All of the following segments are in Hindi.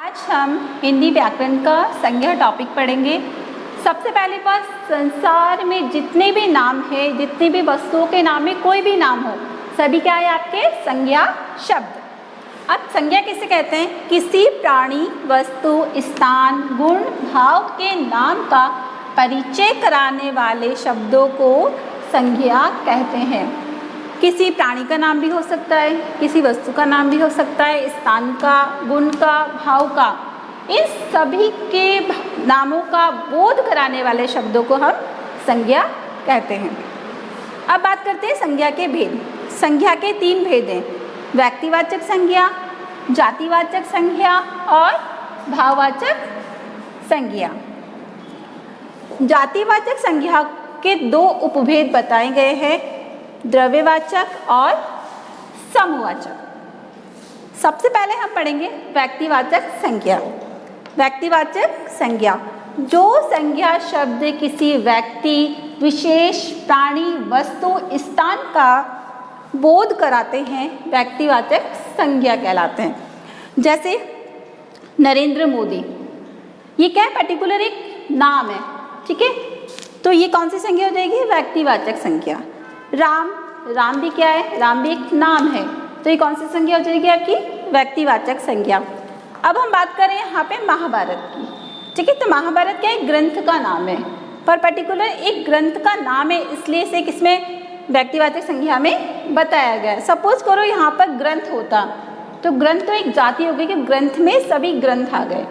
आज हम हिंदी व्याकरण का संज्ञा टॉपिक पढ़ेंगे। सबसे पहले बात, संसार में जितने भी नाम है, जितनी भी वस्तुओं के नाम में कोई भी नाम हो, सभी क्या है आपके संज्ञा शब्द। अब संज्ञा किसे कहते हैं? किसी प्राणी, वस्तु, स्थान, गुण, भाव के नाम का परिचय कराने वाले शब्दों को संज्ञा कहते हैं। किसी प्राणी का नाम भी हो सकता है, किसी वस्तु का नाम भी हो सकता है, स्थान का, गुण का, भाव का, इन सभी के नामों का बोध कराने वाले शब्दों को हम संज्ञा कहते हैं। अब बात करते हैं संज्ञा के भेद। संज्ञा के 3 भेद हैं: व्यक्तिवाचक संज्ञा, जातिवाचक संज्ञा और भाववाचक संज्ञा। जातिवाचक संज्ञा के 2 उपभेद बताए गए हैं, द्रव्यवाचक और समूहवाचक। सबसे पहले हम पढ़ेंगे व्यक्तिवाचक संज्ञा। व्यक्तिवाचक संज्ञा, जो संज्ञा शब्द किसी व्यक्ति, विशेष, प्राणी, वस्तु, स्थान का बोध कराते हैं, व्यक्तिवाचक संज्ञा कहलाते हैं। जैसे नरेंद्र मोदी, ये क्या है? पर्टिकुलर एक नाम है, ठीक है, तो ये कौन सी संज्ञा हो जाएगी? व्यक्तिवाचक संज्ञा। राम, राम भी क्या है? राम भी एक नाम है, तो ये कौन सी संज्ञा हो जाएगी आपकी? व्यक्तिवाचक संज्ञा। अब हम बात करें यहाँ पे महाभारत की, ठीक है, तो महाभारत क्या है? ग्रंथ का नाम है, पर पर्टिकुलर एक ग्रंथ का नाम है, इसलिए इसे किसमें व्यक्तिवाचक संज्ञा में बताया गया है। सपोज करो यहाँ पर ग्रंथ होता, तो ग्रंथ तो एक जाति हो गई कि ग्रंथ में सभी ग्रंथ आ गए,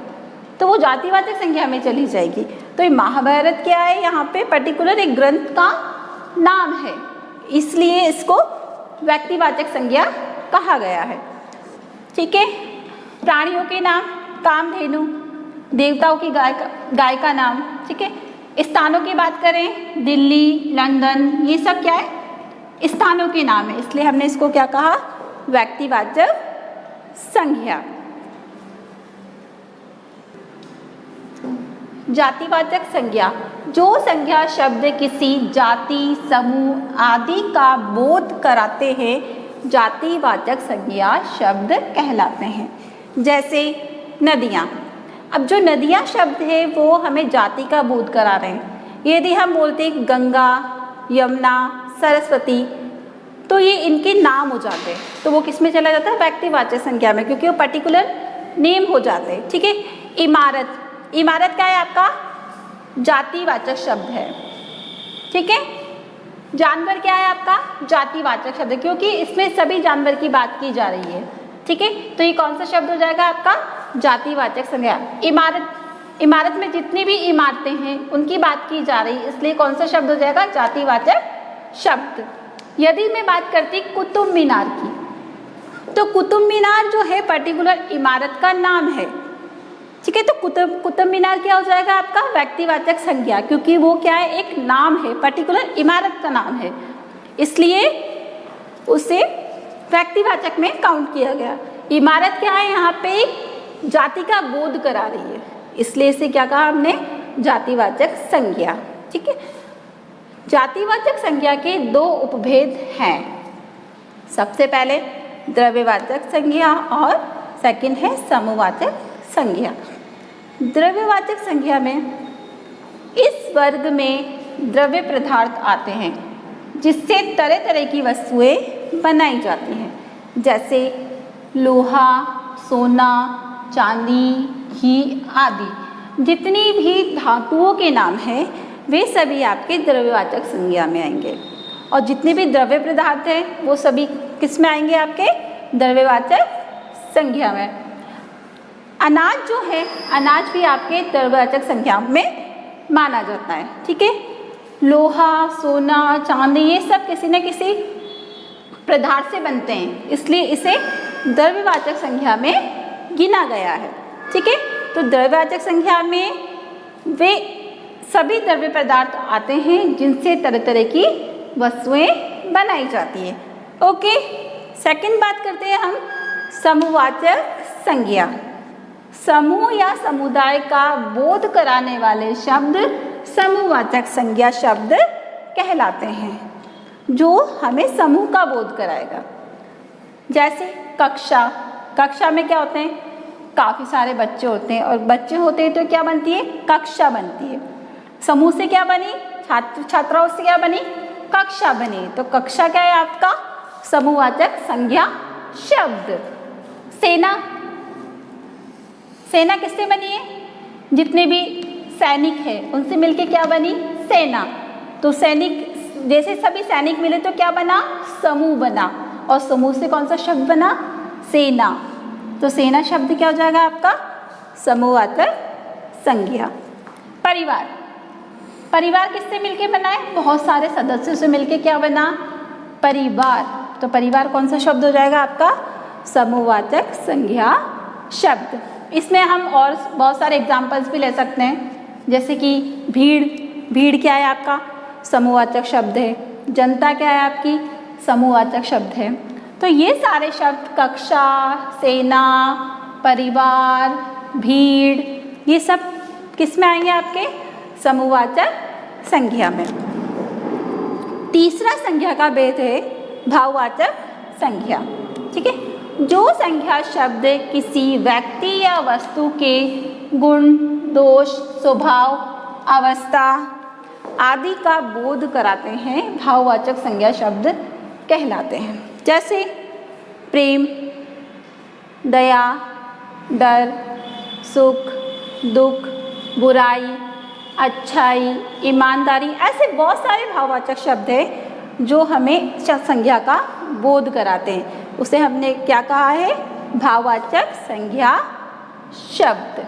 तो वो जातिवाचक संज्ञा में चली जाएगी। तो ये महाभारत क्या है? यहाँ पे पर्टिकुलर एक ग्रंथ का नाम है, इसलिए इसको व्यक्तिवाचक संज्ञा कहा गया है, ठीक है। प्राणियों के नाम, कामधेनु, देवताओं की गाय का नाम, ठीक है। स्थानों की बात करें, दिल्ली, लंदन, ये सब क्या है? स्थानों के नाम है, इसलिए हमने इसको क्या कहा? व्यक्तिवाचक संज्ञा। जातिवाचक संज्ञा, जो संज्ञा शब्द किसी जाति, समूह आदि का बोध कराते हैं, जातिवाचक संज्ञा शब्द कहलाते हैं। जैसे नदियाँ, अब जो नदियाँ शब्द है वो हमें जाति का बोध करा रहे हैं। यदि हम बोलते हैं गंगा, यमुना, सरस्वती, तो ये इनके नाम हो जाते हैं, तो वो किस में चला जाता है? व्यक्तिवाचक संज्ञा में, क्योंकि वो पर्टिकुलर नेम हो जाते हैं, ठीक है। इमारत, इमारत क्या है आपका? जातिवाचक शब्द है, ठीक है। जानवर क्या है आपका? जातिवाचक शब्द है, क्योंकि इसमें सभी जानवर की बात की जा रही है, ठीक है, तो ये कौन सा शब्द हो जाएगा आपका? जातिवाचक संज्ञा। इमारत, इमारत में जितनी भी इमारतें हैं उनकी बात की जा रही है, इसलिए कौन सा शब्द हो जाएगा? जातिवाचक शब्द। यदि मैं बात करती कुतुब मीनार की, तो कुतुब मीनार जो है पर्टिकुलर इमारत का नाम है, ठीक है, तो कुतुब मीनार क्या हो जाएगा आपका? व्यक्तिवाचक संज्ञा, क्योंकि वो क्या है? एक नाम है, पर्टिकुलर इमारत का नाम है, इसलिए उसे व्यक्तिवाचक में काउंट किया गया। इमारत क्या है? यहाँ पे एक जाति का बोध करा रही है, इसलिए इसे क्या कहा हमने? जातिवाचक संज्ञा, ठीक है। जातिवाचक संज्ञा के 2 उपभेद हैं। सबसे पहले द्रव्यवाचक संज्ञा और सेकंड है समूहवाचक संज्ञा। द्रव्यवाचक संज्ञा में इस वर्ग में द्रव्य पदार्थ आते हैं जिससे तरह तरह की वस्तुएं बनाई जाती हैं, जैसे लोहा, सोना, चांदी, घी आदि। जितनी भी धातुओं के नाम हैं वे सभी आपके द्रव्यवाचक संज्ञा में आएंगे, और जितने भी द्रव्य पदार्थ हैं वो सभी किस में आएंगे? आपके द्रव्यवाचक संज्ञा में। अनाज जो है, अनाज भी आपके द्रव्यवाचक संज्ञा में माना जाता है, ठीक है। लोहा, सोना, चांदी, ये सब किसी न किसी पदार्थ से बनते हैं, इसलिए इसे द्रव्यवाचक संज्ञा में गिना गया है, ठीक है। तो द्रव्यवाचक संज्ञा में वे सभी द्रव्य पदार्थ आते हैं जिनसे तरह तरह की वस्तुएं बनाई जाती है। ओके, सेकंड बात करते हैं हम समूहवाचक संज्ञा। समूह या समुदाय का बोध कराने वाले शब्द समूहवाचक संज्ञा शब्द कहलाते हैं, जो हमें समूह का बोध कराएगा। जैसे कक्षा, कक्षा में क्या होते हैं? काफ़ी सारे बच्चे होते हैं, और बच्चे होते हैं तो क्या बनती है, कक्षा बनती है। समूह से क्या बनी, छात्र छात्राओं से क्या बनी, कक्षा बनी। तो कक्षा क्या है आपका, समूहवाचक संज्ञा शब्द। सेना, सेना किससे बनी है, जितने भी सैनिक हैं उनसे मिलके क्या बनी, सेना। तो सैनिक, जैसे सभी सैनिक मिले तो क्या बना, समूह बना, और समूह से कौन सा शब्द बना, सेना। तो सेना शब्द क्या हो जाएगा आपका, समूहवाचक संज्ञा। परिवार, परिवार किससे मिलके बना है, बहुत सारे सदस्यों से मिलके क्या बना, परिवार। तो परिवार कौन सा शब्द हो जाएगा आपका, समूहवाचक संज्ञा शब्द। इसमें हम और बहुत सारे एग्जाम्पल्स भी ले सकते हैं, जैसे कि भीड़, भीड़ क्या है आपका, समूहवाचक शब्द है। जनता क्या है आपकी, समूहवाचक शब्द है। तो ये सारे शब्द कक्षा, सेना, परिवार, भीड़, ये सब किस में आएंगे आपके, समूहवाचक संज्ञा में। तीसरा संज्ञा का भेद है भाववाचक संज्ञा। ठीक है, जो संज्ञा शब्द किसी व्यक्ति या वस्तु के गुण, दोष, स्वभाव, अवस्था आदि का बोध कराते हैं, भाववाचक संज्ञा शब्द कहलाते हैं। जैसे प्रेम, दया, डर, सुख, दुख, बुराई, अच्छाई, ईमानदारी, ऐसे बहुत सारे भाववाचक शब्द हैं जो हमें संज्ञा का बोध कराते हैं। उसे हमने क्या कहा है, भाववाचक संज्ञा शब्द।